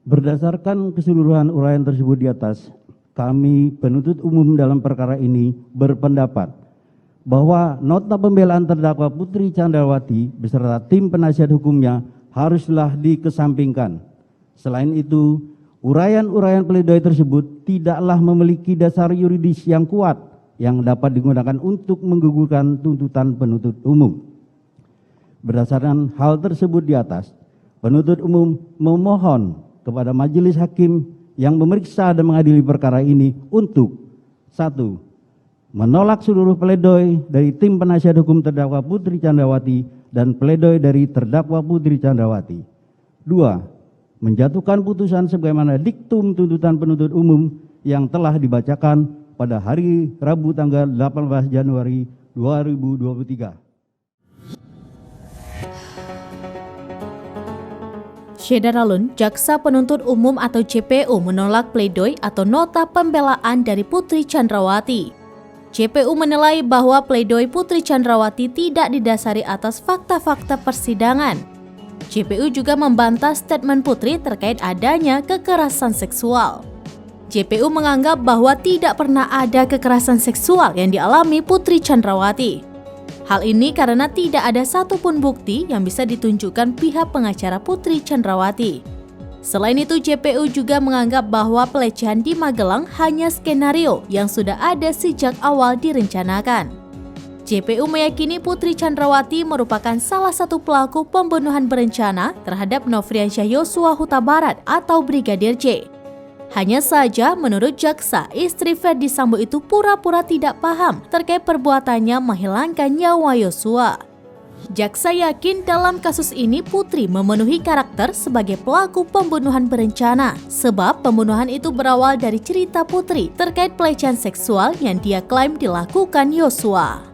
Berdasarkan keseluruhan uraian tersebut di atas, kami penuntut umum dalam perkara ini berpendapat bahwa nota pembelaan terdakwa Putri Chandrawati beserta tim penasihat hukumnya haruslah dikesampingkan. Selain itu, uraian-uraian pledoi tersebut tidaklah memiliki dasar yuridis yang kuat yang dapat digunakan untuk menggugurkan tuntutan penuntut umum. Berdasarkan hal tersebut di atas, penuntut umum memohon kepada majelis hakim yang memeriksa dan mengadili perkara ini untuk 1. Menolak seluruh pledoi dari tim penasihat hukum terdakwa Putri Chandrawati dan pledoi dari terdakwa Putri Chandrawati. 2. Menjatuhkan putusan sebagaimana diktum tuntutan penuntut umum yang telah dibacakan pada hari Rabu tanggal 18 Januari 2023. Syedaralun, Jaksa Penuntut Umum atau JPU menolak pledoi atau nota pembelaan dari Putri Chandrawati. JPU menilai bahwa pledoi Putri Chandrawati tidak didasari atas fakta-fakta persidangan. JPU juga membantah statement Putri terkait adanya kekerasan seksual. JPU menganggap bahwa tidak pernah ada kekerasan seksual yang dialami Putri Chandrawati. Hal ini karena tidak ada satupun bukti yang bisa ditunjukkan pihak pengacara Putri Chandrawati. Selain itu, JPU juga menganggap bahwa pelecehan di Magelang hanya skenario yang sudah ada sejak awal direncanakan. JPU meyakini Putri Chandrawati merupakan salah satu pelaku pembunuhan berencana terhadap Nofriansyah Yosua Huta Barat atau Brigadir J. Hanya saja, menurut jaksa, istri Ferdi Sambo itu pura-pura tidak paham terkait perbuatannya menghilangkan nyawa Yosua. Jaksa yakin dalam kasus ini Putri memenuhi karakter sebagai pelaku pembunuhan berencana, sebab pembunuhan itu berawal dari cerita Putri terkait pelecehan seksual yang dia klaim dilakukan Yosua.